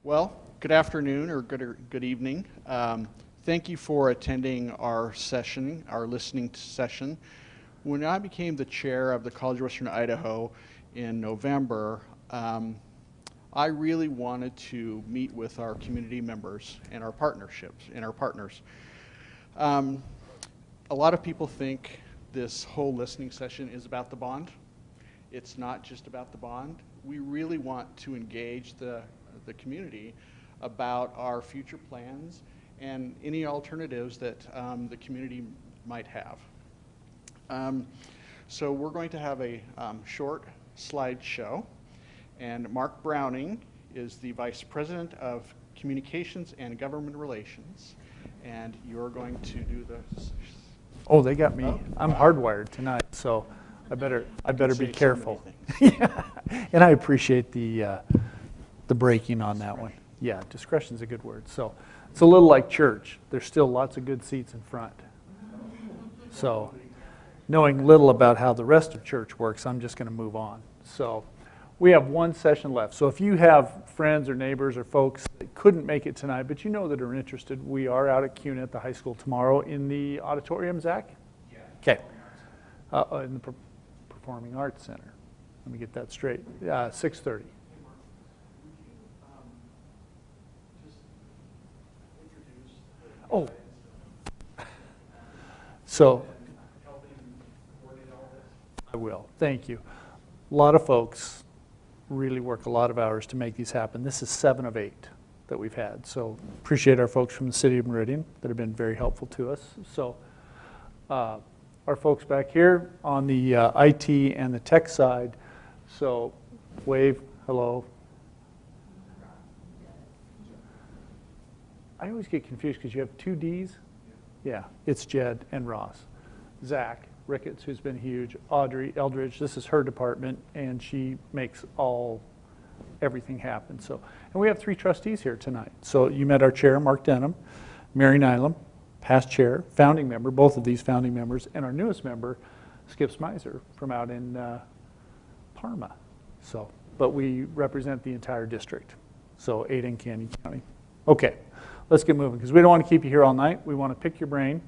Well, good afternoon or good evening. Thank you for attending our session, our listening session. When I became the chair of the College of Western Idaho in November, I really wanted to meet with our community members and our partnerships and our partners. A lot of people think this whole listening session is about the bond. It's not just about the bond. We really want to engage the community about our future plans and any alternatives that the community might have. So we're going to have a short slideshow, and Mark Browning is the Vice President of Communications and Government Relations, and you're going to do the... Oh, they got me. I'm hardwired tonight, so I better be careful. Yeah. And I appreciate the breaking on that one. Yeah, discretion's a good word. So it's a little like church. There's still lots of good seats in front. So knowing little about how the rest of church works, I'm just going to move on. So we have one session left. So if you have friends or neighbors or folks that couldn't make it tonight, but you know that are interested, we are out at CUNA at the high school tomorrow in the auditorium, Zach? Yeah. Okay. In the Performing Arts Center. Let me get that straight. 6:30. Oh, so I will. Thank you. A lot of folks really work a lot of hours to make these happen. This is 7 of 8 that we've had. So appreciate our folks from the city of Meridian that have been very helpful to us. So our folks back here on the IT and the tech side. So wave, hello. I always get confused because you have 2 Ds. Yeah, it's Jed and Ross. Zach Ricketts, who's been huge. Audrey Eldridge, this is her department, and she makes everything happen. So, and we have 3 trustees here tonight. So you met our chair, Mark Denham, Mary Nylam, past chair, founding member, both of these founding members, and our newest member, Skip Smizer, from out in Parma. So, but we represent the entire district, so Ada and Canyon County. Okay. Let's get moving, because we don't want to keep you here all night. We want to pick your brain,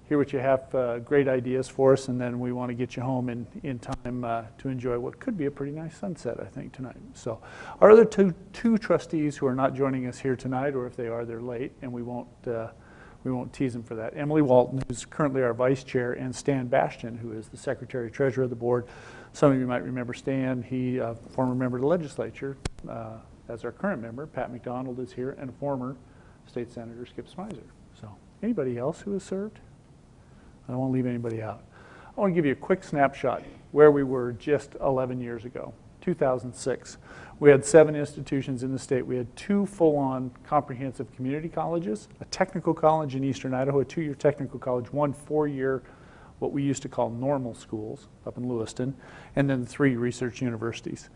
hear what you have, great ideas for us, and then we want to get you home in time to enjoy what could be a pretty nice sunset, I think, tonight. So our other two trustees who are not joining us here tonight, or if they are, they're late, and we won't tease them for that. Emily Walton, who's currently our vice chair, and Stan Bastian, who is the secretary-treasurer of the board. Some of you might remember Stan. He, former member of the legislature, as our current member. Pat McDonald is here, and a former State Senator Skip Smizer. So anybody else who has served? I don't want to leave anybody out. I want to give you a quick snapshot where we were just 11 years ago, 2006. We had 7 institutions in the state. We had 2 full-on comprehensive community colleges, a technical college in eastern Idaho, a 2-year technical college, 1 4-year what we used to call normal schools up in Lewiston, and then 3 research universities.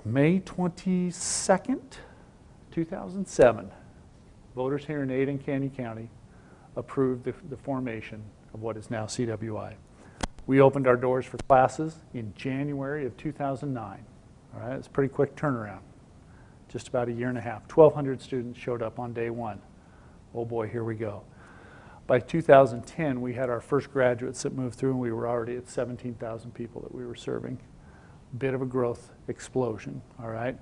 May 22nd, 2007, voters here in Ada and Canyon County approved the formation of what is now CWI. We opened our doors for classes in January of 2009. All right, it's a pretty quick turnaround, just about a year and a half. 1,200 students showed up on day 1. Oh boy, here we go. By 2010, we had our first graduates that moved through, and we were already at 17,000 people that we were serving. Bit of a growth explosion, all right?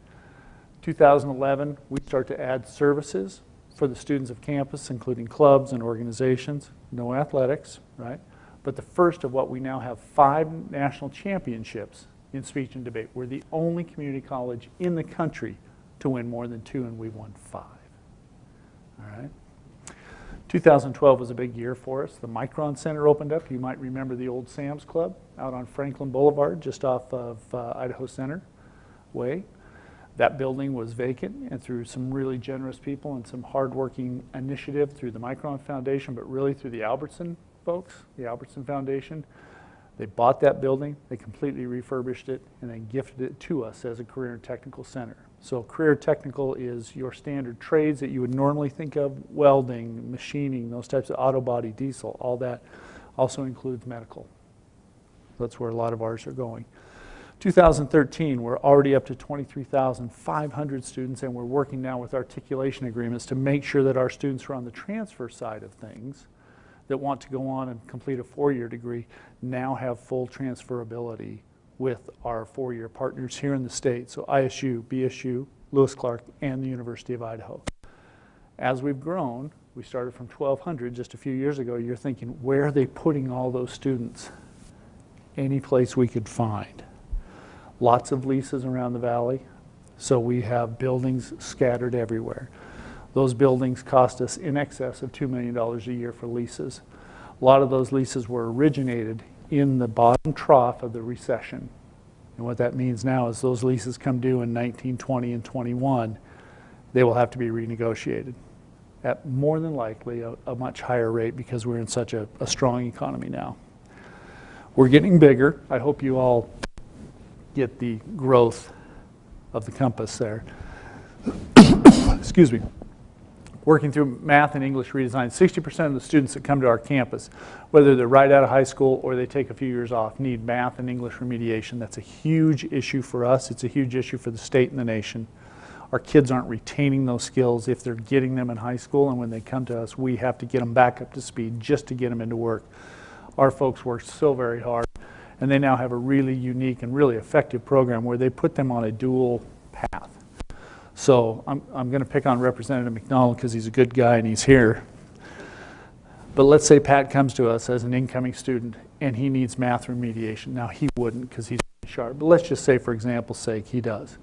2011, we start to add services for the students of campus, including clubs and organizations. No athletics, right? But the first of what we now have 5 national championships in speech and debate. We're the only community college in the country to win more than 2, and we won 5. All right? 2012 was a big year for us. The Micron Center opened up. You might remember the old Sam's Club out on Franklin Boulevard, just off of Idaho Center Way. That building was vacant, and through some really generous people and some hardworking initiative through the Micron Foundation, but really through the Albertson folks, the Albertson Foundation, they bought that building, they completely refurbished it, and then gifted it to us as a career and technical center. So career technical is your standard trades that you would normally think of, welding, machining, those types of auto body, diesel, all that also includes medical. That's where a lot of ours are going. 2013, we're already up to 23,500 students, and we're working now with articulation agreements to make sure that our students who are on the transfer side of things that want to go on and complete a 4-year degree now have full transferability with our 4-year partners here in the state. So ISU, BSU, Lewis Clark, and the University of Idaho. As we've grown, we started from 1,200 just a few years ago. You're thinking, where are they putting all those students? Any place we could find. Lots of leases around the valley, so we have buildings scattered everywhere. Those buildings cost us in excess of $2 million a year for leases. A lot of those leases were originated in the bottom trough of the recession. And what that means now is those leases come due in 19, 20, and 21, they will have to be renegotiated at more than likely a much higher rate because we're in such a strong economy now. We're getting bigger. I hope you all get the growth of the compass there. Excuse me. Working through math and English redesign, 60% of the students that come to our campus, whether they're right out of high school or they take a few years off, need math and English remediation. That's a huge issue for us. It's a huge issue for the state and the nation. Our kids aren't retaining those skills if they're getting them in high school, and when they come to us, we have to get them back up to speed just to get them into work. Our folks work so very hard, and they now have a really unique and really effective program where they put them on a dual path. So I'm going to pick on Representative McDonald because he's a good guy and he's here. But let's say Pat comes to us as an incoming student and he needs math remediation. Now he wouldn't because he's sharp, but let's just say for example's sake he does.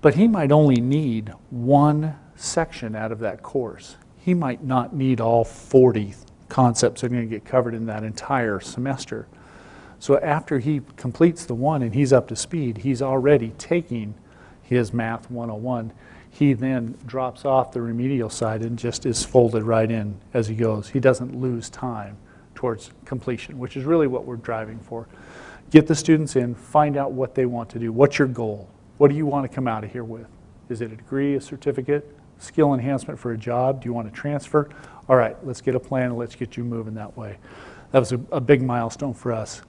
But he might only need one section out of that course. He might not need all 40 concepts that are going to get covered in that entire semester. So after he completes the one and he's up to speed, he's already taking his Math 101. He then drops off the remedial side and just is folded right in as he goes. He doesn't lose time towards completion, which is really what we're driving for. Get the students in, find out what they want to do. What's your goal? What do you want to come out of here with? Is it a degree, a certificate, skill enhancement for a job? Do you want to transfer? All right, let's get a plan and let's get you moving that way. That was a big milestone for us.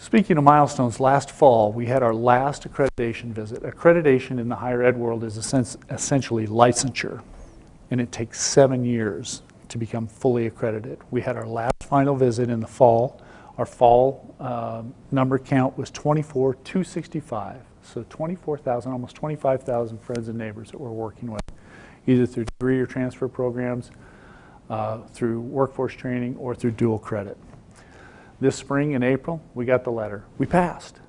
Speaking of milestones, last fall we had our last accreditation visit. Accreditation in the higher ed world is essentially licensure, and it takes 7 years to become fully accredited. We had our last final visit in the fall. Our fall number count was 24,265, so 24,000, almost 25,000 friends and neighbors that we're working with, either through degree or transfer programs, through workforce training, or through dual credit. This spring in April, we got the letter. We passed.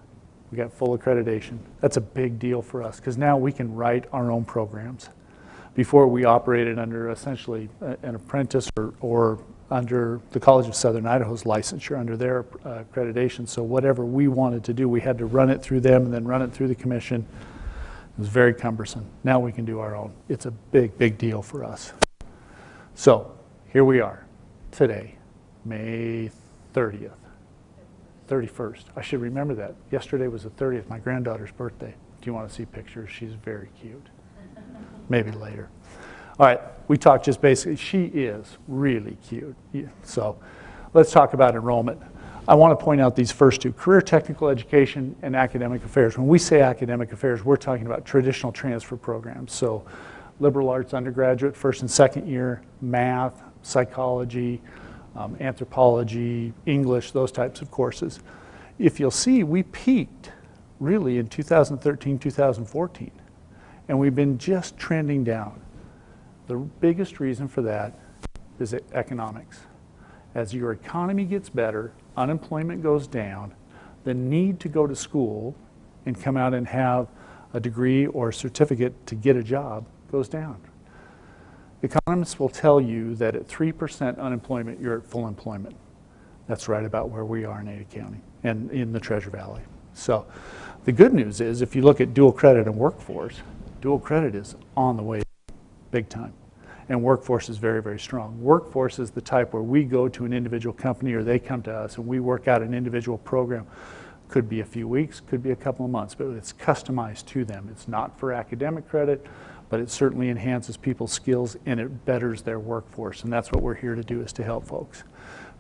We got full accreditation. That's a big deal for us because now we can write our own programs. Before we operated under essentially an apprentice or under the College of Southern Idaho's licensure under their accreditation. So whatever we wanted to do, we had to run it through them and then run it through the commission. It was very cumbersome. Now we can do our own. It's a big, big deal for us. So here we are today, May 30th. 31st. I should remember that. Yesterday was the 30th, my granddaughter's birthday. Do you want to see pictures? She's very cute. Maybe later. All right, we talked just basically, she is really cute. So let's talk about enrollment. I want to point out these first two, career technical education and academic affairs. When we say academic affairs, we're talking about traditional transfer programs. So liberal arts undergraduate, first and second year, math, psychology, anthropology, English, those types of courses. If you'll see, we peaked really in 2013, 2014, and we've been just trending down. The biggest reason for that is economics. As your economy gets better, unemployment goes down, the need to go to school and come out and have a degree or a certificate to get a job goes down. Economists will tell you that at 3% unemployment, you're at full employment. That's right about where we are in Ada County and in the Treasure Valley. So the good news is if you look at dual credit and workforce, dual credit is on the way big time. And workforce is very, very strong. Workforce is the type where we go to an individual company or they come to us and we work out an individual program. Could be a few weeks, could be a couple of months, but it's customized to them. It's not for academic credit, but it certainly enhances people's skills and it betters their workforce. And that's what we're here to do, is to help folks.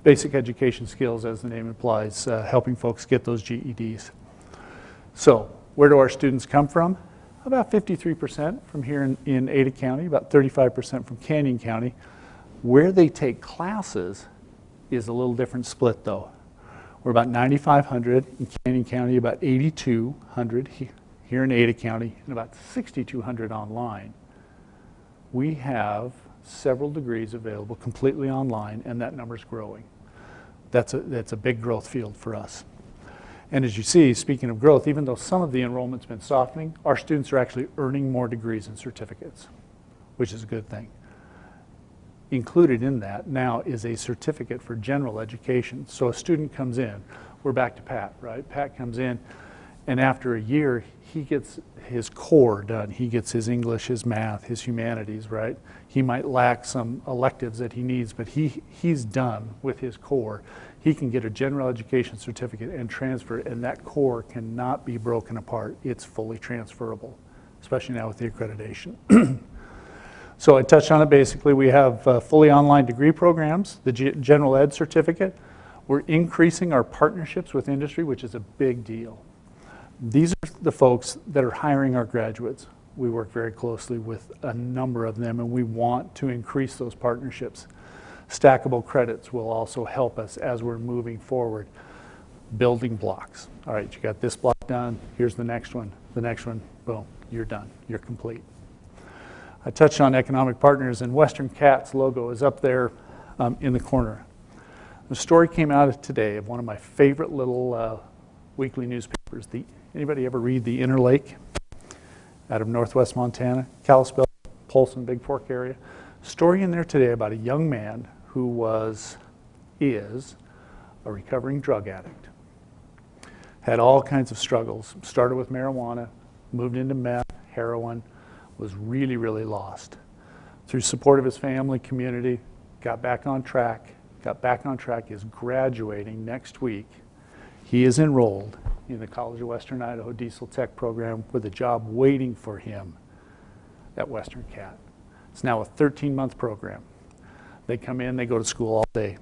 Basic education skills, as the name implies, helping folks get those GEDs. So where do our students come from? About 53% from here in Ada County, about 35% from Canyon County. Where they take classes is a little different split though. We're about 9,500 in Canyon County, about 8,200 here in Ada County, and about 6,200 online. We have several degrees available completely online, and that number's growing. That's a big growth field for us. And as you see, speaking of growth, even though some of the enrollment's been softening, our students are actually earning more degrees and certificates, which is a good thing. Included in that now is a certificate for general education. So a student comes in, we're back to Pat, right? Pat comes in, and after a year, he gets his core done. He gets his English, his math, his humanities, right? He might lack some electives that he needs, but he's done with his core. He can get a general education certificate and transfer it, and that core cannot be broken apart. It's fully transferable, especially now with the accreditation. So I touched on it basically. We have fully online degree programs, the general ed certificate. We're increasing our partnerships with industry, which is a big deal. These are the folks that are hiring our graduates. We work very closely with a number of them, and we want to increase those partnerships. Stackable credits will also help us as we're moving forward. Building blocks. All right, you got this block done. Here's the next one. The next one, boom, you're done. You're complete. I touched on economic partners, and Western Cat's logo is up there in the corner. The story came out today of one of my favorite little weekly newspapers. Anybody ever read The Inner Lake out of Northwest Montana, Kalispell, Polson, Big Fork area? Story in there today about a young man who is a recovering drug addict. Had all kinds of struggles. Started with marijuana, moved into meth, heroin, was really, really lost. Through support of his family, community, got back on track, is graduating next week. He is enrolled in the College of Western Idaho Diesel Tech program with a job waiting for him at Western Cat. It's now a 13-month program. They come in, they go to school all day,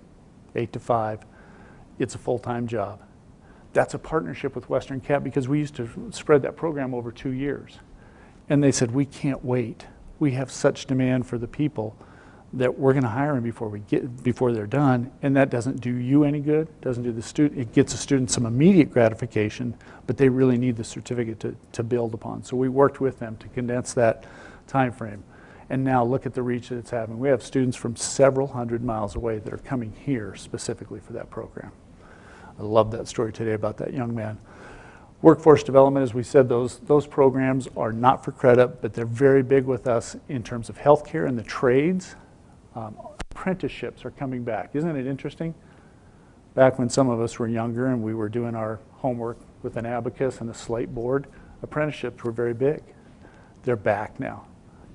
8 to 5. It's a full-time job. That's a partnership with Western Cat because we used to spread that program over 2 years. And they said, we can't wait. We have such demand for the people that we're going to hire them before they're done, and that doesn't do you any good, doesn't do the student. It gets the student some immediate gratification, but they really need the certificate to build upon. So we worked with them to condense that time frame. And now look at the reach that it's having. We have students from several hundred miles away that are coming here specifically for that program. I love that story today about that young man. Workforce development, as we said, those programs are not for credit, but they're very big with us in terms of healthcare and the trades. Apprenticeships are coming back. Isn't it interesting? Back when some of us were younger and we were doing our homework with an abacus and a slate board, apprenticeships were very big. They're back now.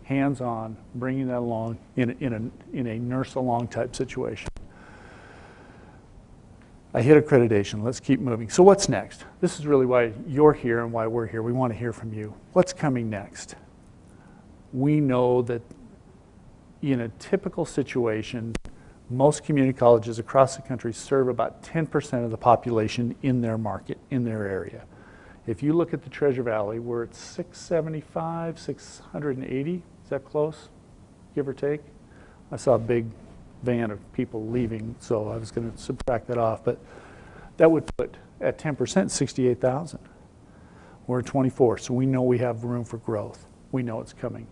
Hands-on, bringing that along in a nurse-along type situation. I hit accreditation. Let's keep moving. So what's next? This is really why you're here and why we're here. We want to hear from you. What's coming next? We know that in a typical situation, most community colleges across the country serve about 10% of the population in their market, in their area. If you look at the Treasure Valley, we're at 675, 680. Is that close, give or take? I saw a big van of people leaving, so I was going to subtract that off, but that would put at 10% 68,000. We're at 24, so we know we have room for growth. We know it's coming.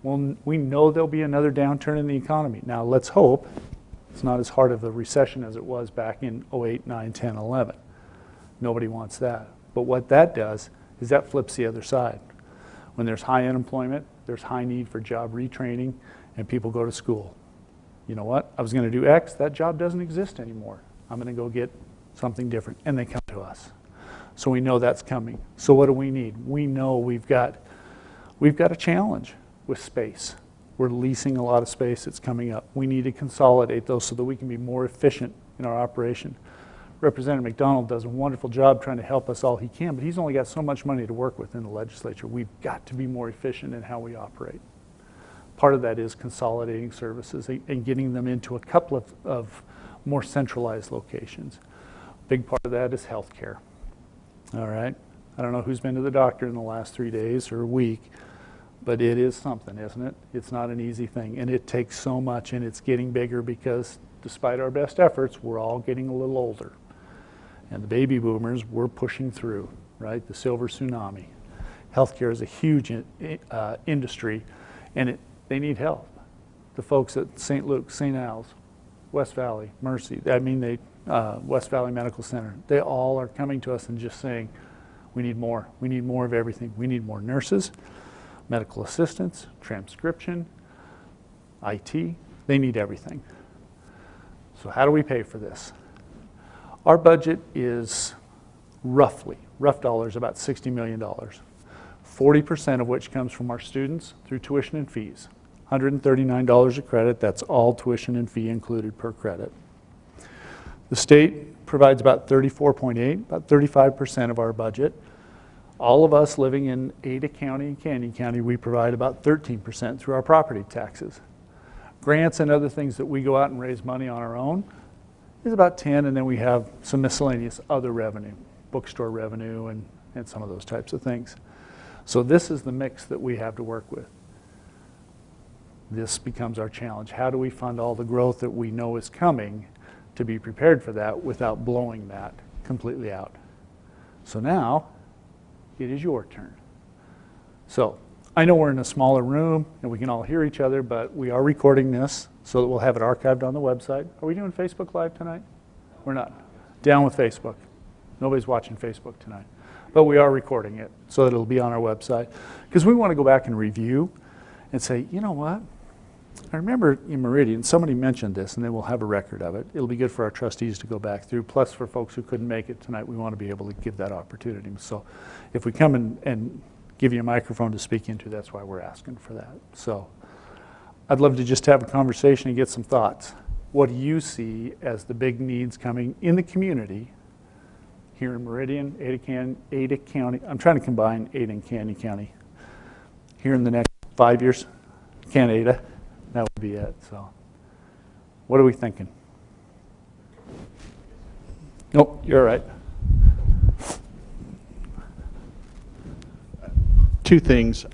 Well, we know there'll be another downturn in the economy. Now let's hope it's not as hard of a recession as it was back in 08, 9, 10, 11. Nobody wants that. But what that does is that flips the other side. When there's high unemployment, there's high need for job retraining, and people go to school. You know what? I was going to do X. That job doesn't exist anymore. I'm going to go get something different. And they come to us. So we know that's coming. So what do we need? We know we've got a challenge with space. We're leasing a lot of space that's coming up. We need to consolidate those so that we can be more efficient in our operation. Representative McDonald does a wonderful job trying to help us all he can, but he's only got so much money to work with in the legislature. We've got to be more efficient in how we operate. Part of that is consolidating services and getting them into a couple of more centralized locations. Big part of that is healthcare. All right. I don't know who's been to the doctor in the last 3 days or a week, but it is something, isn't it? It's not an easy thing, and it takes so much, and it's getting bigger because despite our best efforts, we're all getting a little older. And the baby boomers, we're pushing through, right? The silver tsunami. Healthcare is a huge industry, and they need help. The folks at St. Luke's, St. Al's, West Valley, Mercy, West Valley Medical Center, they all are coming to us and just saying, we need more. We need more of everything. We need more nurses, medical assistants, transcription, IT. They need everything. So how do we pay for this? Our budget is rough dollars, about $60 million. 40% of which comes from our students through tuition and fees. $139 a credit, that's all tuition and fee included per credit. The state provides about 34.8, about 35% of our budget. All of us living in Ada County and Canyon County, we provide about 13% through our property taxes. Grants and other things that we go out and raise money on our own is about 10, and then we have some miscellaneous other revenue, bookstore revenue and some of those types of things. So this is the mix that we have to work with. This becomes our challenge. How do we fund all the growth that we know is coming to be prepared for that without blowing that completely out? So now, it is your turn. So I know we're in a smaller room and we can all hear each other, but we are recording this so that we'll have it archived on the website. Are we doing Facebook Live tonight? We're not. Down with Facebook. Nobody's watching Facebook tonight. But we are recording it so that it'll be on our website. Because we want to go back and review and say, you know what? I remember in Meridian, somebody mentioned this, and then we'll have a record of it. It'll be good for our trustees to go back through. Plus, for folks who couldn't make it tonight, we want to be able to give that opportunity. So if we come and give you a microphone to speak into, that's why we're asking for that. So I'd love to just have a conversation and get some thoughts. What do you see as the big needs coming in the community here in Meridian, Ada County? I'm trying to combine Ada and Canyon County. Here in the next 5 years, Ada. That would be it. So, what are we thinking? Nope, you're right. Two things.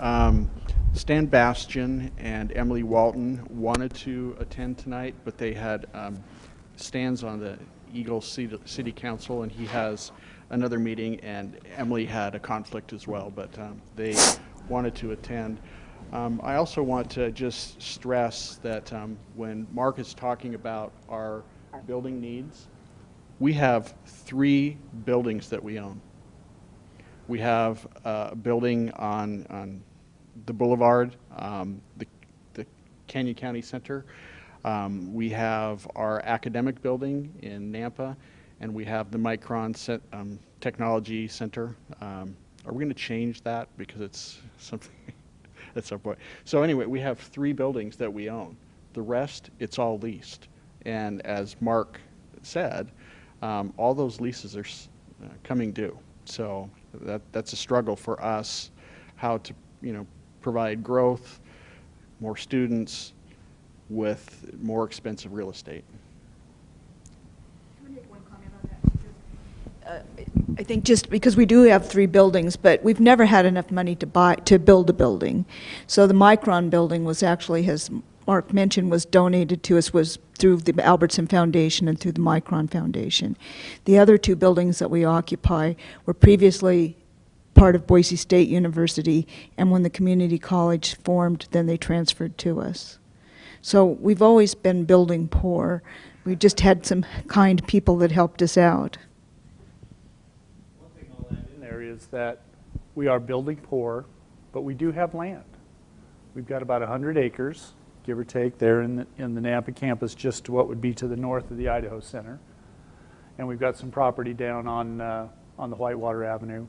Stan Bastian and Emily Walton wanted to attend tonight, but they had Stan's on the Eagle City Council, and he has another meeting, and Emily had a conflict as well, but they wanted to attend. I also want to just stress that when Mark is talking about our building needs, we have 3 buildings that we own. We have a building on the boulevard, the Canyon County Center. We have our academic building in Nampa, and we have the Micron Technology Center. Are we going to change that because it's something at some point? So anyway, we have 3 buildings that we own. The rest, it's all leased. And as Mark said, all those leases are coming due. So that's a struggle for us, how to provide growth, more students with more expensive real estate. Can I make one comment on that? I think just because we do have 3 buildings, but we've never had enough money to build a building. So the Micron building was actually, as Mark mentioned, was donated to us, was through the Albertson Foundation and through the Micron Foundation. The other 2 buildings that we occupy were previously part of Boise State University, and when the community college formed, then they transferred to us. So we've always been building poor. We just had some kind people that helped us out. One thing I'll add in there is that we are building poor, but we do have land. We've got about 100 acres, give or take, there in the Nampa campus, just to what would be to the north of the Idaho Center. And we've got some property down on the Whitewater Avenue,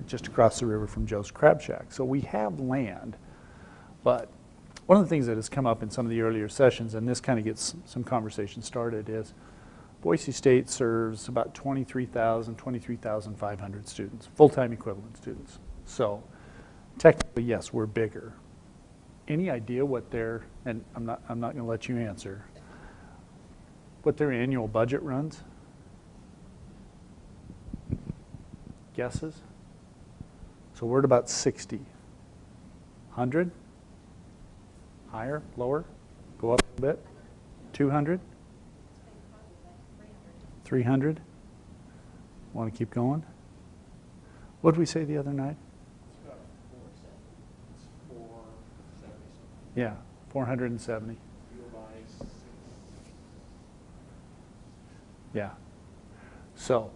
just across the river from Joe's Crab Shack. So we have land, but one of the things that has come up in some of the earlier sessions, and this kind of gets some conversation started, is Boise State serves about 23,500 students, full-time equivalent students. So technically, yes, we're bigger. Any idea what their, and I'm not going to let you answer, what their annual budget runs? Guesses? So we're at about 60. 100? Higher? Lower? Go up a bit? 200? 300? Want to keep going? What did we say the other night? It's about 470. It's 470 something. Yeah, 470. Yeah. So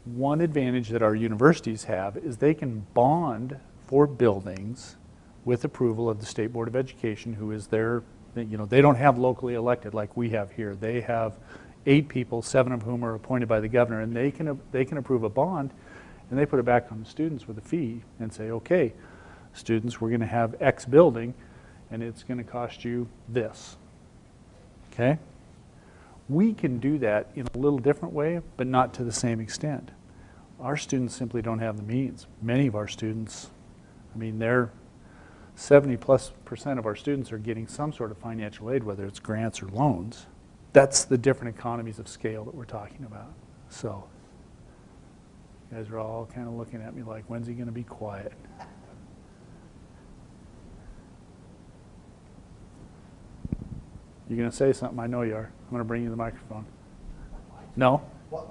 one advantage that our universities have is they can bond for buildings with approval of the State Board of Education, who is their, you know, they don't have locally elected like we have here. They have 8 people, 7 of whom are appointed by the governor, and they can approve a bond, and they put it back on the students with a fee and say, okay, students, we're going to have X building, and it's going to cost you this. Okay? We can do that in a little different way, but not to the same extent. Our students simply don't have the means. Many of our students, I mean, they're 70+% of our students are getting some sort of financial aid, whether it's grants or loans. That's the different economies of scale that we're talking about. So, you guys are all kind of looking at me like, when's he going to be quiet? You're going to say something, I know you are. I'm going to bring you the microphone. No? What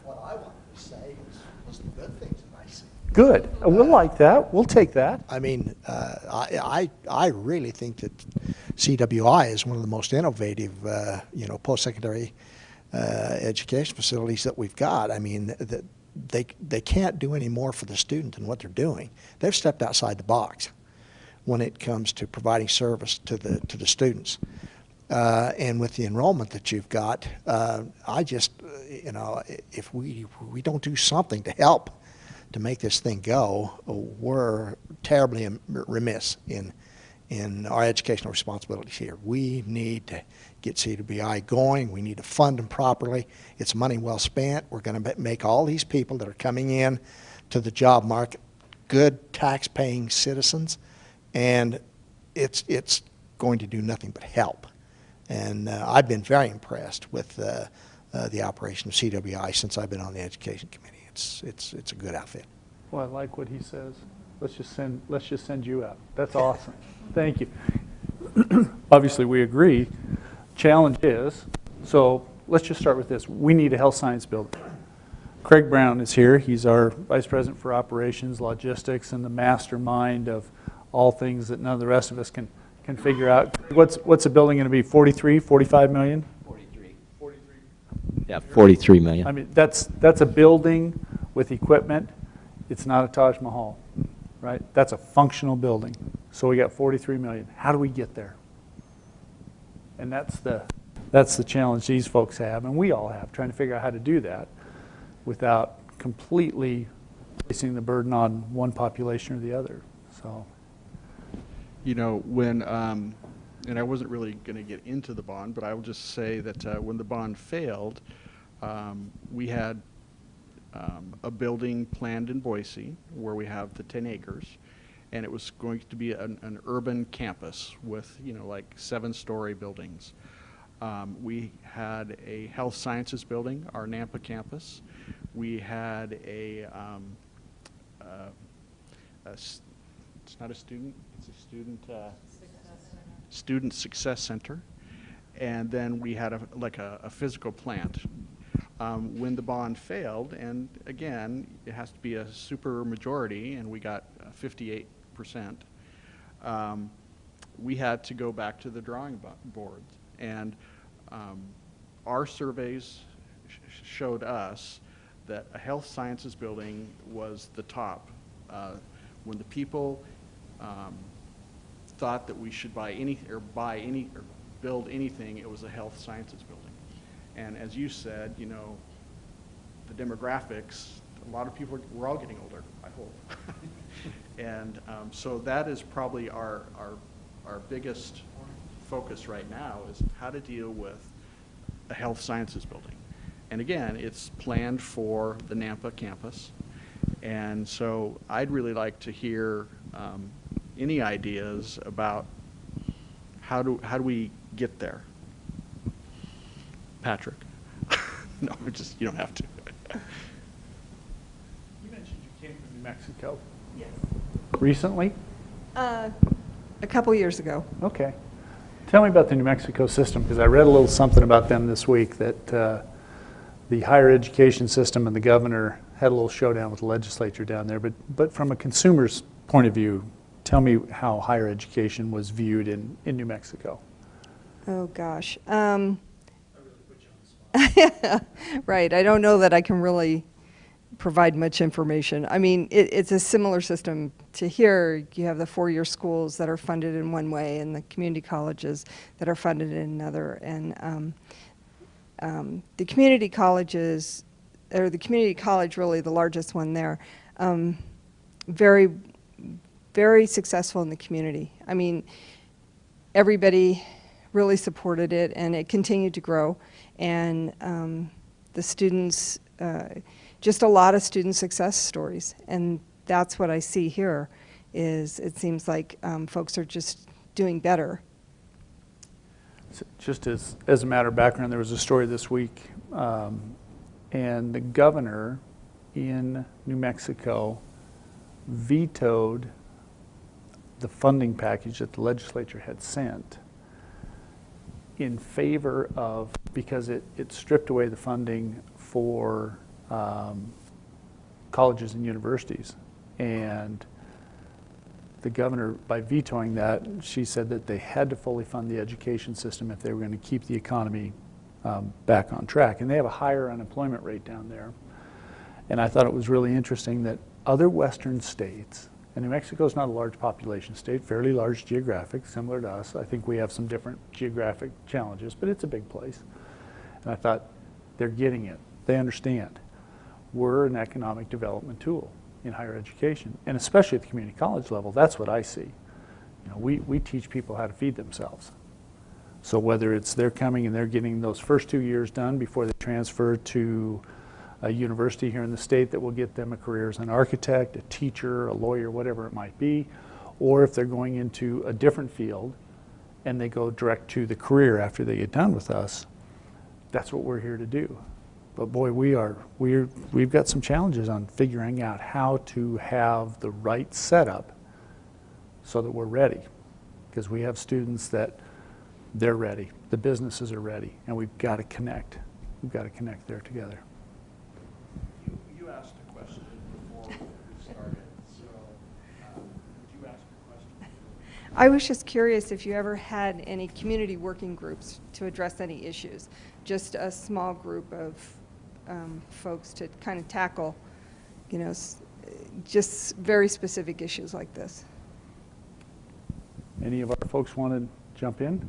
I wanted to say was the good things that I see. Good. We'll like that. We'll take that. I mean, I really think that CWI is one of the most innovative, post-secondary education facilities that we've got. I mean, they can't do any more for the student than what they're doing. They've stepped outside the box when it comes to providing service to the students. And with the enrollment that you've got, I just, if we don't do something to help to make this thing go, we're terribly remiss in our educational responsibilities here. We need to get CWI going. We need to fund them properly. It's money well spent. We're going to make all these people that are coming in to the job market good tax-paying citizens, and it's going to do nothing but help. And I've been very impressed with the operation of CWI since I've been on the education committee. It's a good outfit. Well, I like what he says. Let's just send you out. That's awesome. Thank you. Obviously, we agree. Challenge is, so let's just start with this. We need a health science building. Craig Brown is here. He's our Vice President for Operations, Logistics, and the mastermind of all things that none of the rest of us can figure out. What's the building going to be, 43, 45 million? 43. 43. Yeah, 43 million. I mean, that's a building with equipment. It's not a Taj Mahal, right? That's a functional building. So we got 43 million. How do we get there? And that's the challenge these folks have, and we all have, trying to figure out how to do that without completely placing the burden on one population or the other. So, You know, when, and I wasn't really going to get into the bond, but I will just say that when the bond failed, we had a building planned in Boise where we have the 10 acres, and it was going to be an urban campus with, like 7-story buildings. We had a health sciences building, our Nampa campus. We had it's not a student, it's a student success center. And then we had a physical plant. When the bond failed, and again, it has to be a super majority, and we got 58%, we had to go back to the drawing board. And our surveys showed us that a health sciences building was the top. When the people thought that we should build anything, it was a health sciences building. And as you said, the demographics, a lot of people, we're all getting older, I hope. And so that is probably our biggest focus right now, is how to deal with a health sciences building. And again, it's planned for the Nampa campus. And so I'd really like to hear any ideas about how do we get there. Patrick. No, you don't have to. you mentioned you came from New Mexico. Recently? A couple years ago. Okay. Tell me about the New Mexico system, because I read a little something about them this week, that the higher education system and the governor had a little showdown with the legislature down there. But from a consumer's point of view, tell me how higher education was viewed in New Mexico. Oh, gosh. Right. I don't know that I can really provide much information. I mean, it's a similar system to here. You have the four-year schools that are funded in one way and the community colleges that are funded in another. And the community colleges, or the community college really the largest one there, very, very successful in the community. I mean, everybody really supported it and it continued to grow. And the students, just a lot of student success stories, and that's what I see here. Is it seems like folks are just doing better. Just as a matter of background, there was a story this week, and the governor in New Mexico vetoed the funding package that the legislature had sent in favor of, because it stripped away the funding for colleges and universities. And the governor, by vetoing that, she said that they had to fully fund the education system if they were going to keep the economy back on track. And they have a higher unemployment rate down there. And I thought it was really interesting that other Western states, and New Mexico is not a large population state, fairly large geographic, similar to us. I think we have some different geographic challenges, but it's a big place. And I thought, they're getting it. They understand. We're an economic development tool in higher education, and especially at the community college level. That's what I see. You know, we teach people how to feed themselves. So whether it's they're coming and they're getting those first 2 years done before they transfer to a university here in the state that will get them a career as an architect, a teacher, a lawyer, whatever it might be, or if they're going into a different field and they go direct to the career after they get done with us, that's what we're here to do. But boy, we've got some challenges on figuring out how to have the right setup so that we're ready. Because we have students that they're ready, the businesses are ready, and we've got to connect. We've got to connect there together. You asked a question before we started, so would you ask a question? I was just curious if you ever had any community working groups to address any issues. Just a small group of folks to kind of tackle, you know, just very specific issues like this. Any of our folks want to jump in?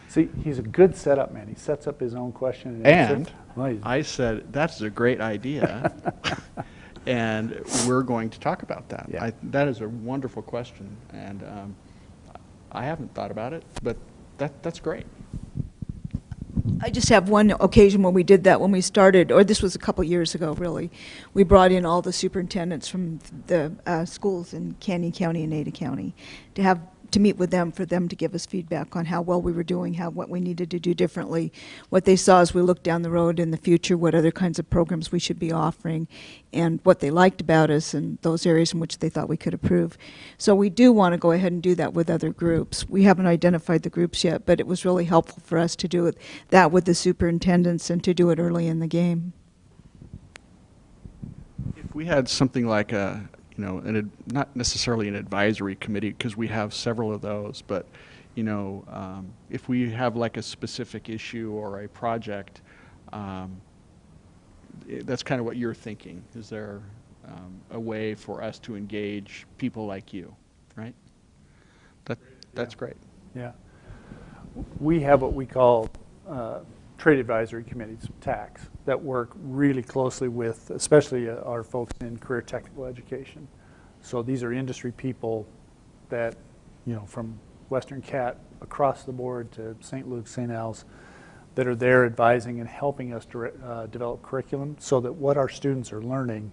See, he's a good setup man. He sets up his own question and answer. And Well, I said, that's a great idea, and we're going to talk about that. Yeah. That is a wonderful question, and I haven't thought about it, but that's great. I just have one occasion when we did that, when we started, or this was a couple years ago, really. We brought in all the superintendents from the schools in Canyon County and Ada County to meet with them, for them to give us feedback on how well we were doing, what we needed to do differently, what they saw as we looked down the road in the future, what other kinds of programs we should be offering, and what they liked about us and those areas in which they thought we could improve. So we do want to go ahead and do that with other groups. We haven't identified the groups yet, but it was really helpful for us to do that with the superintendents and to do it early in the game. If we had something like not necessarily an advisory committee, because we have several of those, but if we have like a specific issue or a project, that's kind of what you're thinking. Is there a way for us to engage people like you, right? That's great. Yeah. We have what we call trade advisory committees, TACs, that work really closely with, especially our folks in career technical education. So these are industry people that, from Western Cat across the board to St. Luke's, St. Al's, that are there advising and helping us develop curriculum so that what our students are learning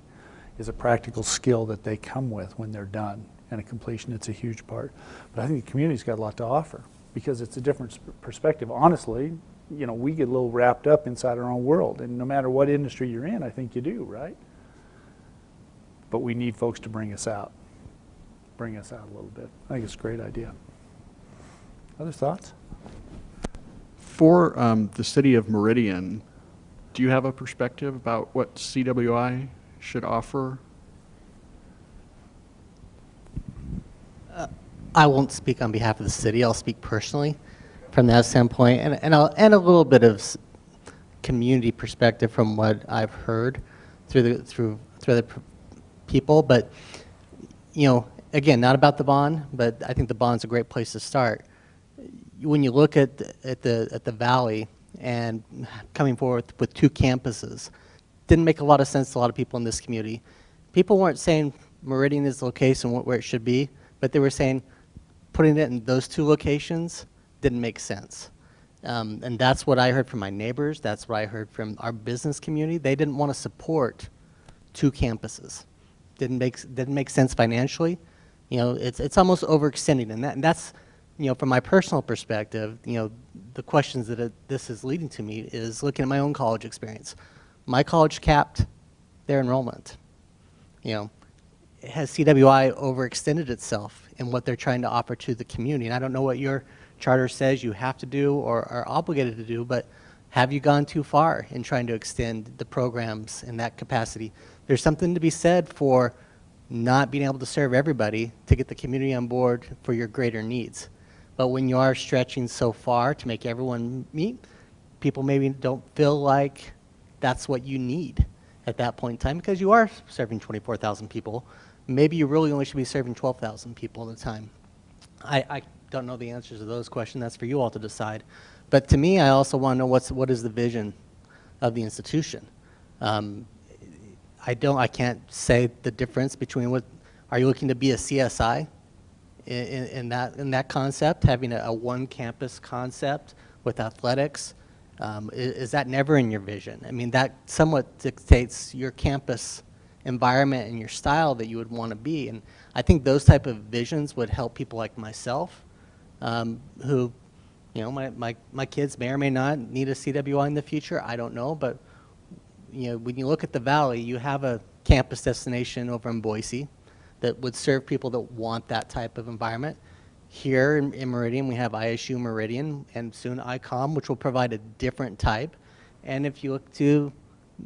is a practical skill that they come with when they're done. And at completion, it's a huge part. But I think the community's got a lot to offer because it's a different perspective. Honestly, we get a little wrapped up inside our own world, and no matter what industry you're in, I think you do, right? but we need folks to bring us out a little bit. I think it's a great idea. Other thoughts? For the city of Meridian, do you have a perspective about what CWI should offer? I won't speak on behalf of the city. I'll speak personally from that standpoint, and a little bit of community perspective from what I've heard through the people. But again, not about the bond, but I think the bond's a great place to start. When you look at the valley and coming forward with 2 campuses, didn't make a lot of sense to a lot of people in this community. People weren't saying Meridian is the location where it should be, but they were saying putting it in those 2 locations didn't make sense. And that's what I heard from my neighbors. That's what I heard from our business community. They didn't want to support 2 campuses. Didn't make sense financially. It's almost overextending, and that's from my personal perspective. The questions that this is leading to me is looking at my own college experience. My college capped their enrollment. Has CWI overextended itself in what they're trying to offer to the community? And I don't know what your charter says you have to do or are obligated to do, but have you gone too far in trying to extend the programs in that capacity? There's something to be said for not being able to serve everybody to get the community on board for your greater needs. But when you are stretching so far to make everyone meet, people maybe don't feel like that's what you need at that point in time, because you are serving 24,000 people. Maybe you really only should be serving 12,000 people at a time. I don't know the answers to those questions. That's for you all to decide. But to me, I also want to know what is the vision of the institution. I can't say the difference between are you looking to be a CSI in that concept, having a one campus concept with athletics. Is that never in your vision? I mean, that somewhat dictates your campus environment and your style that you would want to be. And I think those type of visions would help people like myself, who, my kids may or may not need a CWI in the future. I don't know, but when you look at the Valley, you have a campus destination over in Boise that would serve people that want that type of environment. Here in Meridian, we have ISU Meridian and soon ICOM, which will provide a different type. And if you look to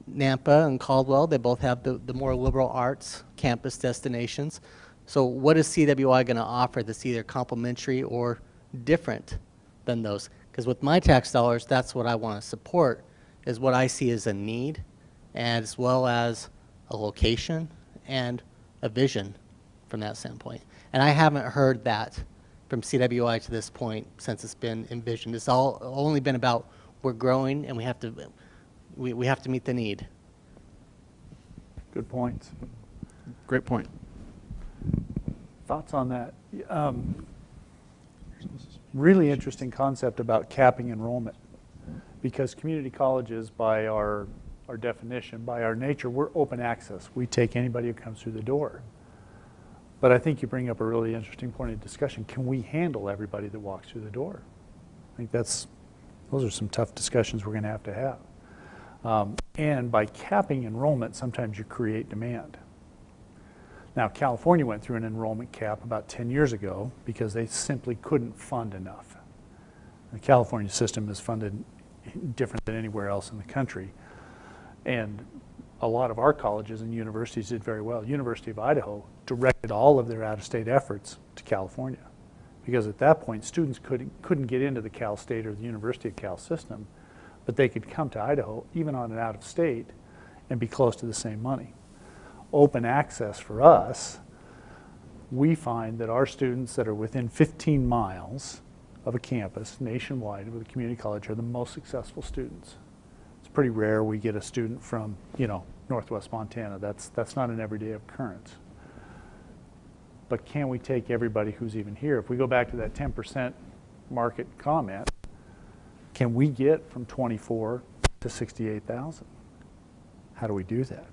Nampa and Caldwell, they both have the more liberal arts campus destinations. So what is CWI going to offer that's either complementary or different than those? Because with my tax dollars, that's what I want to support, is what I see as a need, as well as a location and a vision from that standpoint. And I haven't heard that from CWI to this point since it's been envisioned. It's only been about we're growing and we have to meet the need. Good points. Great point. Thoughts on that? Really interesting concept about capping enrollment, because community colleges, by our definition, by our nature, we're open access. We take anybody who comes through the door. But I think you bring up a really interesting point of discussion. Can we handle everybody that walks through the door? I think those are some tough discussions we're going to have. And by capping enrollment, sometimes you create demand. Now, California went through an enrollment cap about 10 years ago because they simply couldn't fund enough. The California system is funded different than anywhere else in the country. And a lot of our colleges and universities did very well. University of Idaho directed all of their out-of-state efforts to California, because at that point, students couldn't get into the Cal State or the University of Cal system, but they could come to Idaho, even on an out-of-state, and be close to the same money. Open access for us, we find that our students that are within 15 miles of a campus nationwide with a community college are the most successful students. It's pretty rare we get a student from, Northwest Montana. That's not an everyday occurrence. But can we take everybody who's even here? If we go back to that 10% market comment, can we get from 24 to 68,000? How do we do that?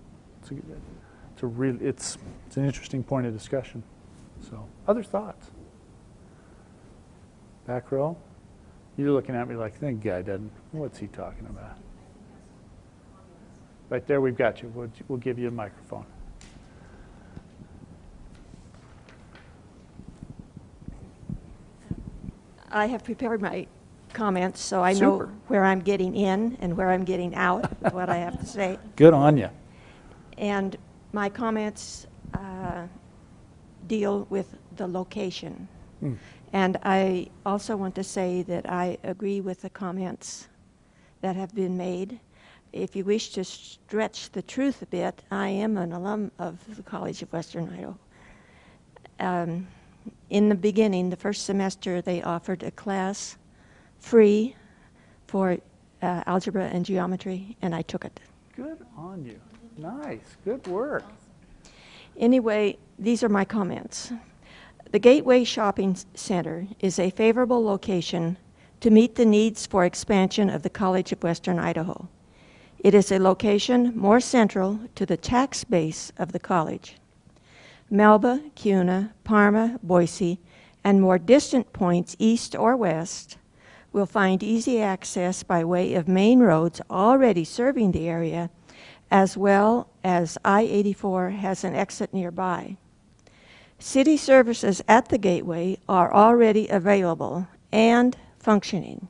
It's an interesting point of discussion. So, other thoughts? Back row? You're looking at me like, that guy doesn't, what's he talking about? Right there, we've got you. We'll give you a microphone. I have prepared my comments, so I know Super. where I'm getting in and where I'm getting out of what I have to say. Good on you. And my comments deal with the location. And I also want to say that I agree with the comments that have been made. If you wish to stretch the truth a bit, I am an alum of the College of Western Idaho. In the beginning, the first semester, they offered a class free for algebra and geometry, and I took it. Good on you. Nice. Good work. Anyway, these are my comments. The Gateway Shopping Center is a favorable location to meet the needs for expansion of the College of Western Idaho. It is a location more central to the tax base of the college. Melba, Kuna, Parma, Boise, and more distant points east or west will find easy access by way of main roads already serving the area, as well as I-84 has an exit nearby. City services at the Gateway are already available and functioning.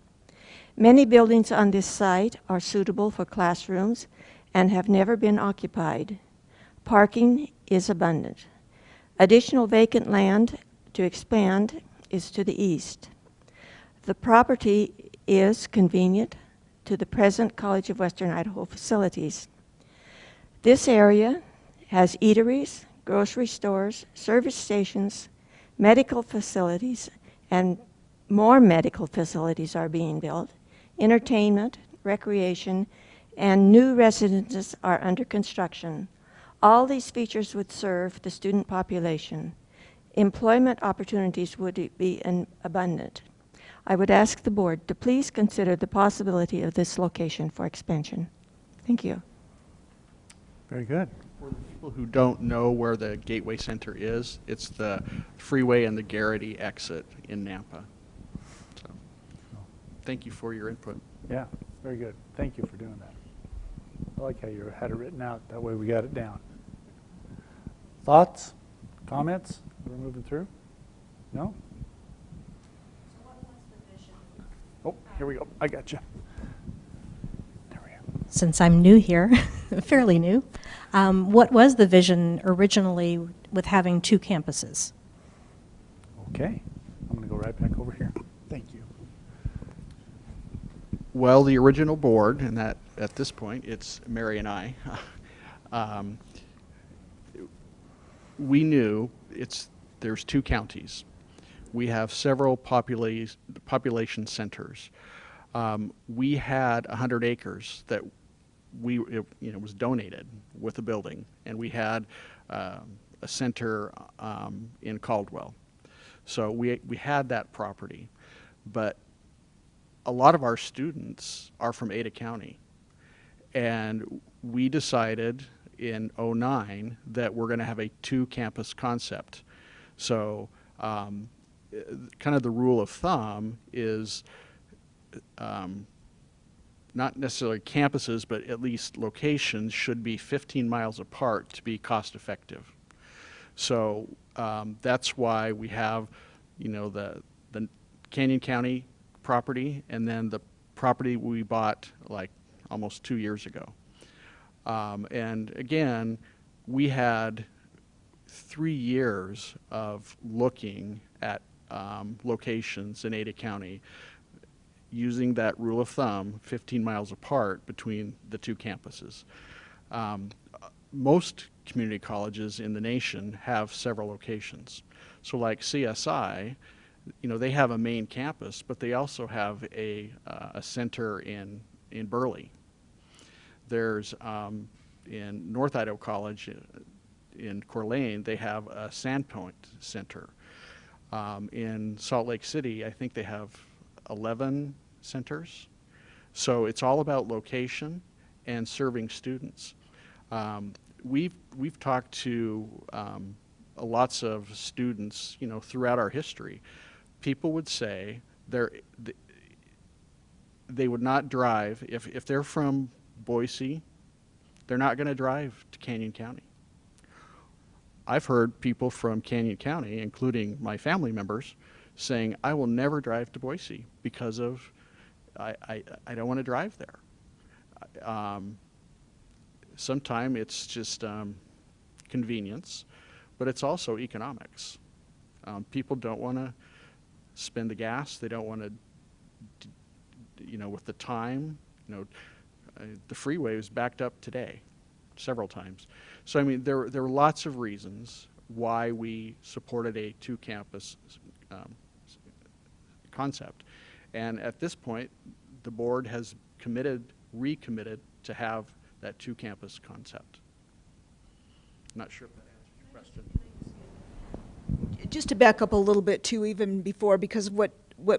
Many buildings on this site are suitable for classrooms and have never been occupied. Parking is abundant. Additional vacant land to expand is to the east. The property is convenient to the present College of Western Idaho facilities. This area has eateries, grocery stores, service stations, medical facilities, and more medical facilities are being built. Entertainment, recreation, and new residences are under construction. All these features would serve the student population. Employment opportunities would be abundant. I would ask the board to please consider the possibility of this location for expansion. Thank you. Very good. For the people who don't know where the Gateway Center is, it's the freeway and the Garrity exit in Nampa. So, thank you for your input. Yeah, very good. Thank you for doing that. I like how you had it written out. That way we got it down. Thoughts? Comments? We're moving through? No? Oh, here we go. I got you. There we go. Since I'm new here, fairly new, what was the vision originally with having 2 campuses? Okay. I'm going to go right back over here. Thank you. Well, the original board, and that at this point it's Mary and I, we knew there's 2 counties. We have several population centers. We had 100 acres that was donated with a building, and we had a center in Caldwell. So we had that property, but a lot of our students are from Ada County, and we decided in '09 that we're going to have a 2-campus concept. So kind of the rule of thumb is not necessarily campuses, but at least locations should be 15 miles apart to be cost effective. So that's why we have, the Canyon County property, and then the property we bought like almost 2 years ago. And again, we had 3 years of looking at locations in Ada County using that rule of thumb, 15 miles apart between the 2 campuses. Most community colleges in the nation have several locations. So like CSI, they have a main campus, but they also have a center in Burley. There's in North Idaho College in Coeur d'Alene, they have a Sandpoint Center. In Salt Lake City, I think they have 11 centers. So it's all about location and serving students. We've talked to lots of students, throughout our history. People would say they would not drive if they're from Boise. They're not going to drive to Canyon County. I've heard people from Canyon County, including my family members, saying, I will never drive to Boise because of, I don't want to drive there. Sometimes it's just convenience, but it's also economics. People don't want to spend the gas. They don't want to, with the time, the freeway was backed up today several times. So, I mean, there were lots of reasons why we supported a two-campus concept. And at this point, the board has recommitted to have that two-campus concept. Not sure if that answers your question. Just to back up a little bit too, even before, because what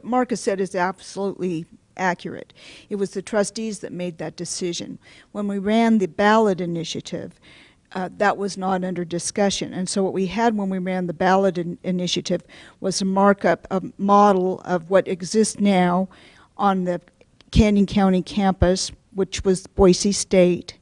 Marcus said is absolutely accurate. It was the trustees that made that decision. When we ran the ballot initiative, that was not under discussion. And so what we had when we ran the ballot initiative was a markup, a model of what exists now on the Canyon County campus, which was Boise State,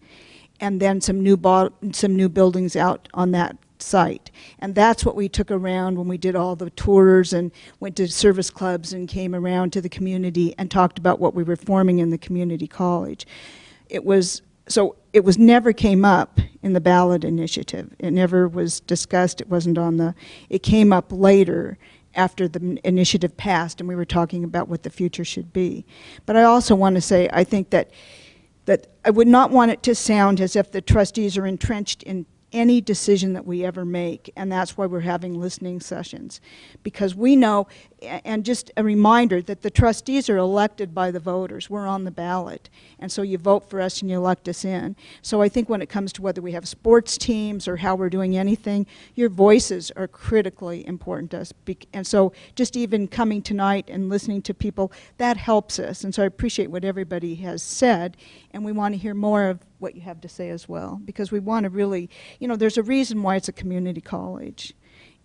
and then some new buildings out on that site. And that's what we took around when we did all the tours and went to service clubs and came around to the community and talked about what we were forming in the community college. It was never came up in the ballot initiative. It never was discussed. It wasn't on the, it came up later after the initiative passed and we were talking about what the future should be. But I also want to say, I think that I would not want it to sound as if the trustees are entrenched in any decision that we ever make, and that's why we're having listening sessions. Because we know, and just a reminder, that the trustees are elected by the voters. We're on the ballot, and so you vote for us and you elect us in. So I think when it comes to whether we have sports teams or how we're doing anything, your voices are critically important to us. And so just even coming tonight and listening to people, that helps us. And so I appreciate what everybody has said, and we want to hear more of what you have to say as well, because we want to really, there's a reason why it's a community college.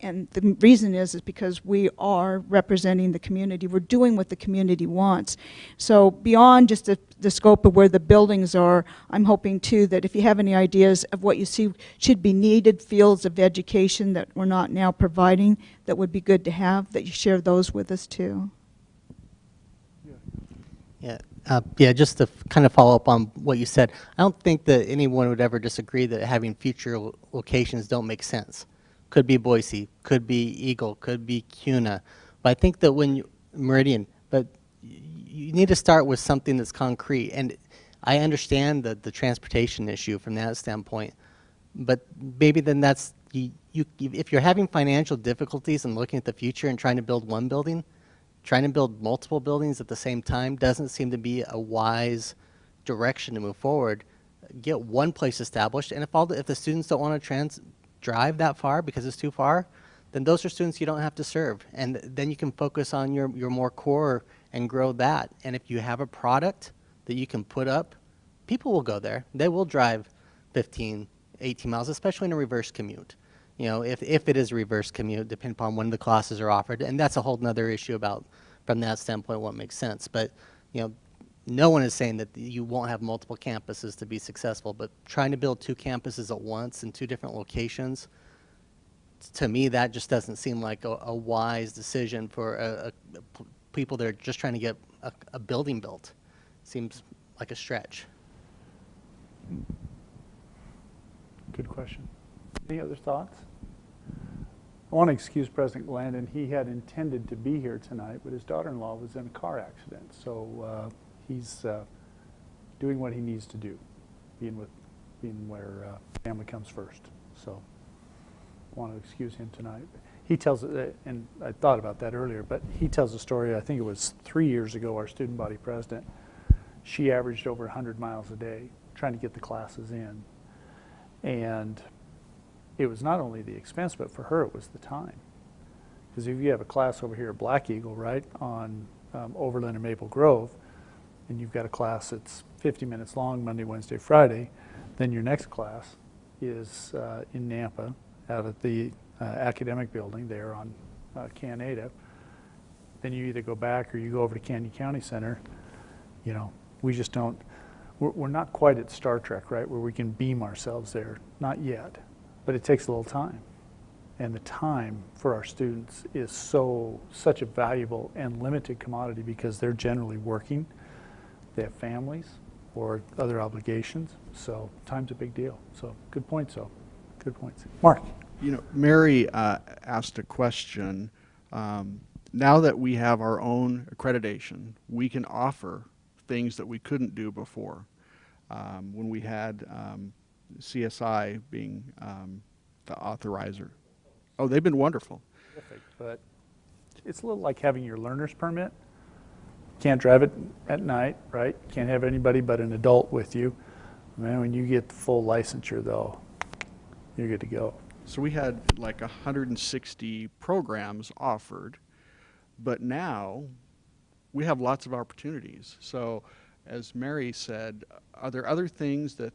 And the reason is because we are representing the community. We're doing what the community wants. So beyond just the scope of where the buildings are, I'm hoping too that if you have any ideas of what you see should be needed fields of education that we're not now providing, that would be good to have, that you share those with us too. Yeah, just to kind of follow up on what you said, I don't think that anyone would ever disagree that having future locations don't make sense. Could be Boise, could be Eagle, could be CUNA. But I think that when Meridian, but you need to start with something that's concrete. And I understand the transportation issue from that standpoint, but maybe then that's, if you're having financial difficulties and looking at the future and trying to build one building, trying to build multiple buildings at the same time doesn't seem to be a wise direction to move forward. Get one place established, and if the students don't want to drive that far because it's too far, then those are students you don't have to serve, and then you can focus on your more core and grow that. And if you have a product that you can put up, people will go there. They will drive 15, 18 miles, especially in a reverse commute. If it is a reverse commute, depending upon when the classes are offered, and that's a whole nother issue about, from that standpoint, what makes sense. But, no one is saying that you won't have multiple campuses to be successful, but trying to build two campuses at once in two different locations, to me, that just doesn't seem like a wise decision for people that are just trying to get a building built. Seems like a stretch. Good question. Any other thoughts? I want to excuse President Glandon. He had intended to be here tonight, but his daughter-in-law was in a car accident. So he's doing what he needs to do, being where family comes first. So I want to excuse him tonight. He tells, and I thought about that earlier, but he tells a story, I think it was 3 years ago, our student body president, she averaged over 100 miles a day trying to get the classes in. And it was not only the expense, but for her it was the time. Because if you have a class over here at Black Eagle, right, on Overland and Maple Grove, and you've got a class that's 50 minutes long, Monday, Wednesday, Friday, then your next class is in Nampa, out at the academic building there on Canada. Then you either go back or you go over to Canyon County Center. We just don't, we're not quite at Star Trek, right, where we can beam ourselves there. Not yet. But it takes a little time. And the time for our students is such a valuable and limited commodity because they're generally working, they have families or other obligations, so time's a big deal. So good point, good points. Mark. You know, Mary asked a question. Now that we have our own accreditation, we can offer things that we couldn't do before. When we had CSI being the authorizer. Oh, they've been wonderful. Terrific, but it's a little like having your learner's permit. Can't drive it at night, right? Can't have anybody but an adult with you. Man, when you get the full licensure, though, you're good to go. So we had like 160 programs offered, but now we have lots of opportunities. So as Mary said, are there other things that,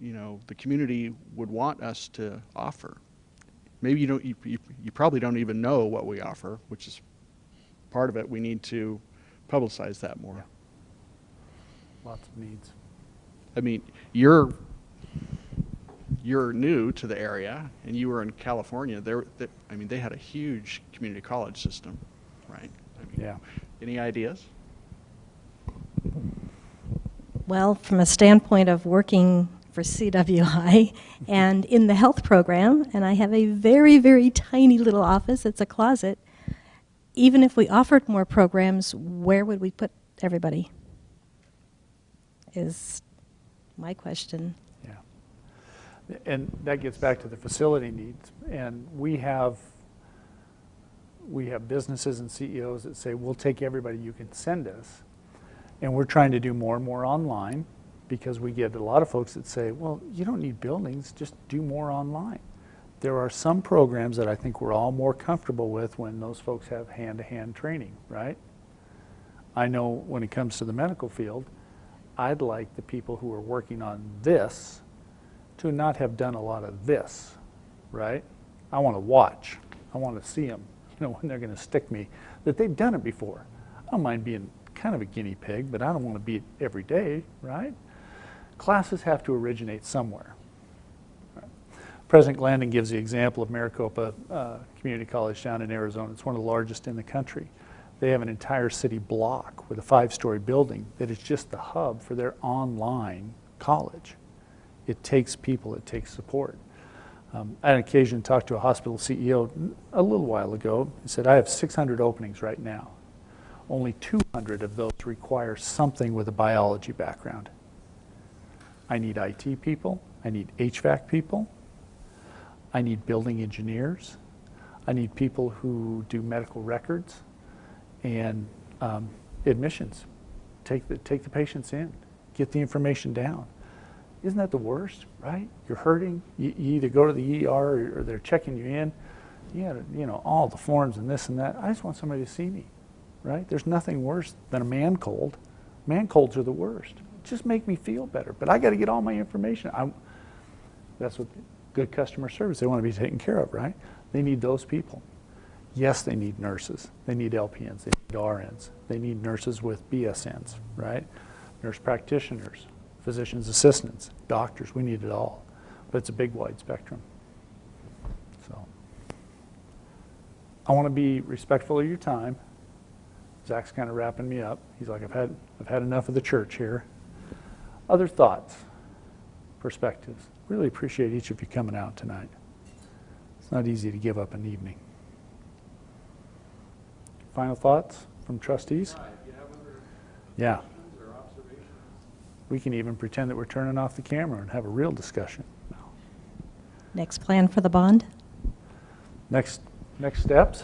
you know, the community would want us to offer? Maybe you probably don't even know what we offer, which is part of it. We need to publicize that more. Yeah. Lots of needs. I mean, you're new to the area, and you were in California. I mean, they had a huge community college system, right? I mean, Yeah. Any ideas? Well, from a standpoint of working for CWI and in the health program, and I have a very, very tiny little office, it's a closet. Even if we offered more programs, where would we put everybody? Is my question. Yeah. And that gets back to the facility needs. And we have businesses and CEOs that say, we'll take everybody you can send us. And we're trying to do more and more online because we get a lot of folks that say, well, you don't need buildings, just do more online. There are some programs that I think we're all more comfortable with when those folks have hand-to-hand training, right? I know when it comes to the medical field, I'd like the people who are working on this to not have done a lot of this, right? I want to watch. I want to see them, you know, when they're going to stick me, that they've done it before. I don't mind being kind of a guinea pig, but I don't want to be it every day, right? Classes have to originate somewhere. Right. President Glandon gives the example of Maricopa Community College down in Arizona. It's one of the largest in the country. They have an entire city block with a 5-story building that is just the hub for their online college. It takes people, it takes support. I had an occasion to talk to a hospital CEO a little while ago. He said, I have 600 openings right now. Only 200 of those require something with a biology background. I need IT people, I need HVAC people, I need building engineers, I need people who do medical records and admissions. Take the patients in, get the information down. Isn't that the worst, right? You're hurting, you either go to the ER or they're checking you in. You got, you know, all the forms and this and that. I just want somebody to see me, right? There's nothing worse than a man cold. Man colds are the worst. Just make me feel better, but I got to get all my information. That's what good customer service, they want to be taken care of, right? They need those people. Yes, they need nurses. They need LPNs. They need RNs. They need nurses with BSNs, right? Nurse practitioners, physician's assistants, doctors. We need it all. But it's a big, wide spectrum. So I want to be respectful of your time. Zach's kind of wrapping me up. He's like, I've had enough of the church here. Other thoughts, perspectives. Really appreciate each of you coming out tonight. It's not easy to give up an evening. Final thoughts from trustees? Yeah. We can even pretend that we're turning off the camera and have a real discussion. No. Next plan for the bond? Next steps?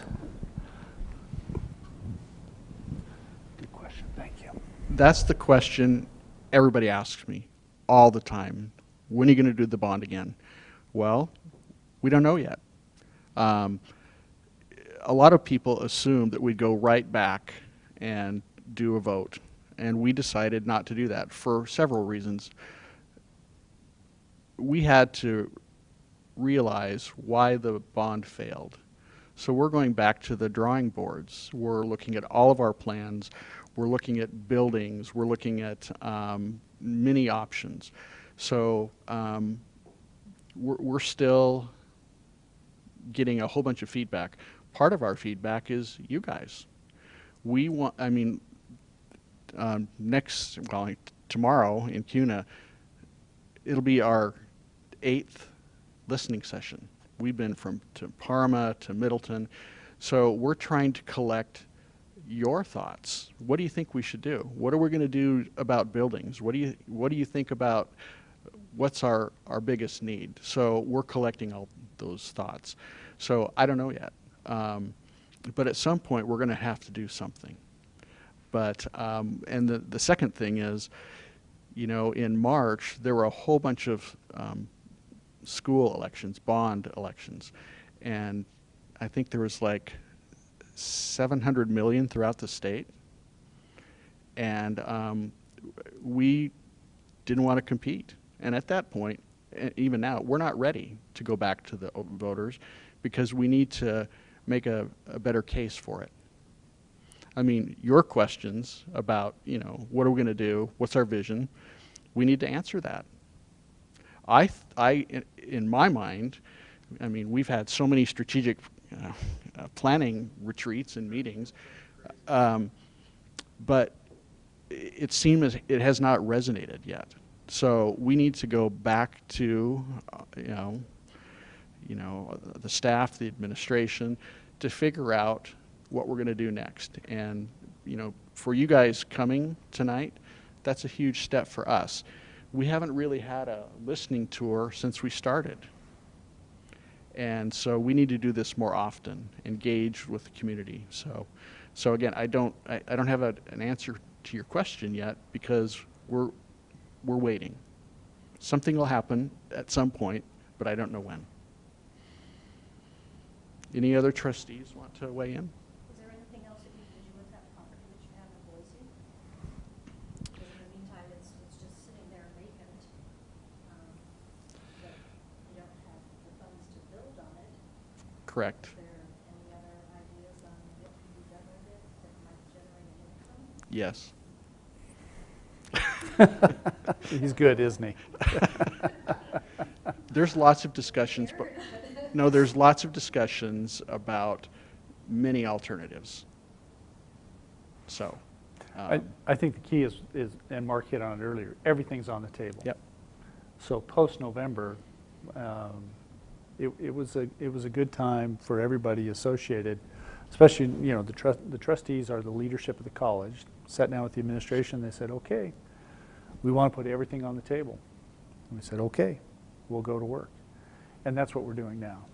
Good question, thank you. That's the question everybody asks me all the time. When are you going to do the bond again? Well, we don't know yet. A lot of people assumed that we'd go right back and do a vote, and we decided not to do that for several reasons. We had to realize why the bond failed. So we're going back to the drawing boards. We're looking at all of our plans. We're looking at buildings. We're looking at many options. So we're still getting a whole bunch of feedback. Part of our feedback is you guys. We want, I mean, tomorrow in CUNA, it'll be our 8th listening session. We've been to Parma to Middleton. So we're trying to collect your thoughts. What do you think we should do? What are we going to do about buildings? What do you think about what's our biggest need? So we're collecting all those thoughts. So I don't know yet. But at some point we're going to have to do something. But and the second thing is, you know, in March there were a whole bunch of school elections, bond elections, and I think there was like 700 million throughout the state, and we didn't want to compete. And at that point, even now, we're not ready to go back to the voters because we need to make a better case for it. I mean, your questions about, you know, what are we going to do? What's our vision? We need to answer that. In my mind, I mean, we've had so many strategic planning retreats and meetings, but it seems it has not resonated yet. So we need to go back to, the staff, the administration, to figure out what we're going to do next. And, you know, for you guys coming tonight, that's a huge step for us. We haven't really had a listening tour since we started. And so we need to do this more often, engage with the community. So again, I don't have an answer to your question yet because we're waiting. Something will happen at some point, but I don't know when. Any other trustees want to weigh in? Is there anything else that you do with that property that you have in Boise? Because in the meantime, it's just sitting there vacant. But you don't have the funds to build on it. Correct. Is there any other ideas on what could be done with it that might generate an income? Yes. He's good, isn't he? There's lots of discussions, but no, there's lots of discussions about many alternatives. So, I think the key is, and Mark hit on it earlier, everything's on the table. yep. So post-November, it was a good time for everybody associated, especially, you know, the trustees are the leadership of the college. Sat down with the administration, they said, okay, we want to put everything on the table. And we said, okay, we'll go to work. And that's what we're doing now,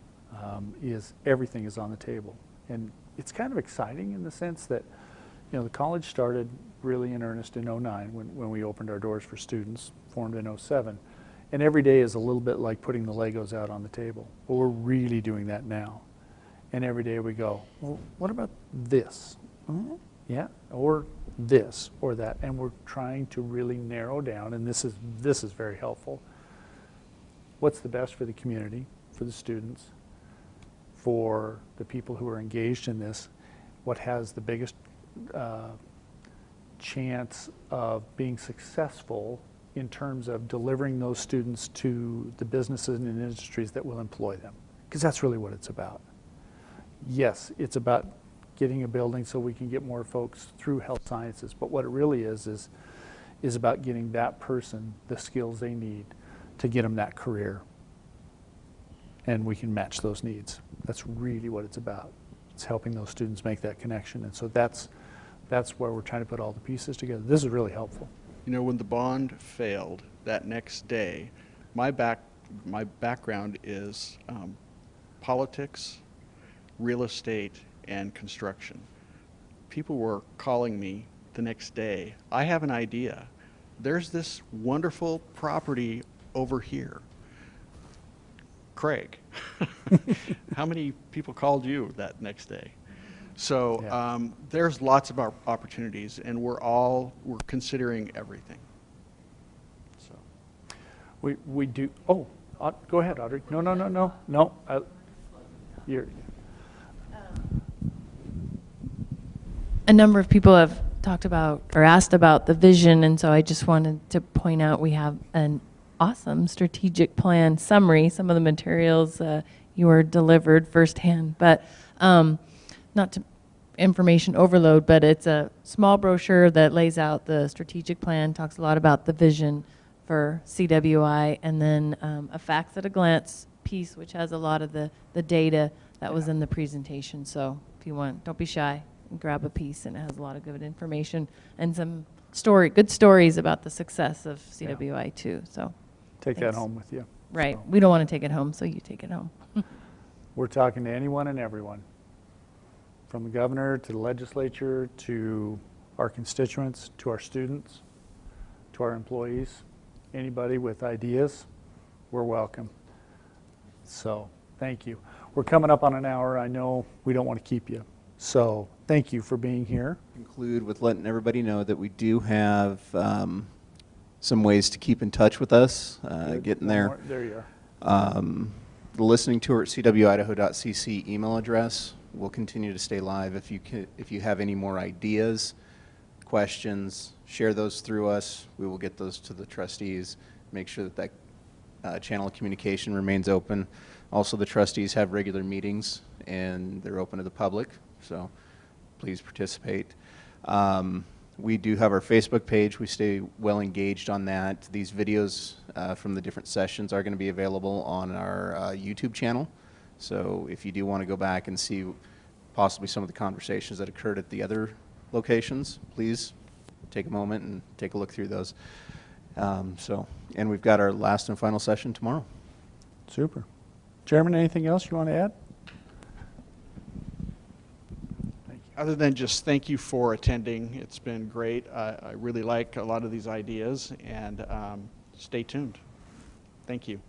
is everything is on the table. And it's kind of exciting in the sense that, you know, the college started really in earnest in '09 when we opened our doors for students, formed in '07. And every day is a little bit like putting the Legos out on the table. But we're really doing that now. And every day we go, well, what about this? Yeah, or this or that. And we're trying to really narrow down, and this is very helpful. What's the best for the community, for the students, for the people who are engaged in this? What has the biggest chance of being successful in terms of delivering those students to the businesses and industries that will employ them? Because that's really what it's about. Yes, it's about getting a building so we can get more folks through health sciences, but what it really is about getting that person the skills they need to get them that career, and we can match those needs. That's really what it's about. It's helping those students make that connection, and so that's where we're trying to put all the pieces together. This is really helpful. You know, when the bond failed that next day, my background is politics, real estate, and construction. People were calling me the next day. I have an idea. There's this wonderful property over here. Craig, how many people called you that next day? So Yeah. There's lots of opportunities, and we're considering everything. So We do. Oh, go ahead, Audrey. No. You're. A number of people have talked about or asked about the vision, and so I just wanted to point out we have an awesome strategic plan summary. Some of the materials you were delivered firsthand. But not to information overload, but it's a small brochure that lays out the strategic plan, talks a lot about the vision for CWI, and then a facts at a glance piece, which has a lot of the data that was in the presentation. So if you want, don't be shy and grab a piece, and it has a lot of good information and some good stories about the success of CWI too. So Take that thanks. home with you. Right. So, We don't want to take it home, so you take it home. we're talking to anyone and everyone, from the governor to the legislature to our constituents, to our students, to our employees. Anybody with ideas, we're welcome. So thank you. We're coming up on an hour. I know we don't want to keep you. So thank you for being here. Conclude with letting everybody know that we do have some ways to keep in touch with us, getting there. There you are. The listening tour at cwidaho.cc email address will continue to stay live. If you have any more ideas, questions, share those through us. We will get those to the trustees, make sure that channel of communication remains open. Also, the trustees have regular meetings, and they're open to the public, so please participate. We do have our Facebook page. We stay well engaged on that. These videos from the different sessions are going to be available on our YouTube channel. So if you do want to go back and see possibly some of the conversations that occurred at the other locations, please take a moment and take a look through those. And we've got our last and final session tomorrow. Super. Chairman, anything else you want to add? Other than just thank you for attending, it's been great. I really like a lot of these ideas, and stay tuned. Thank you.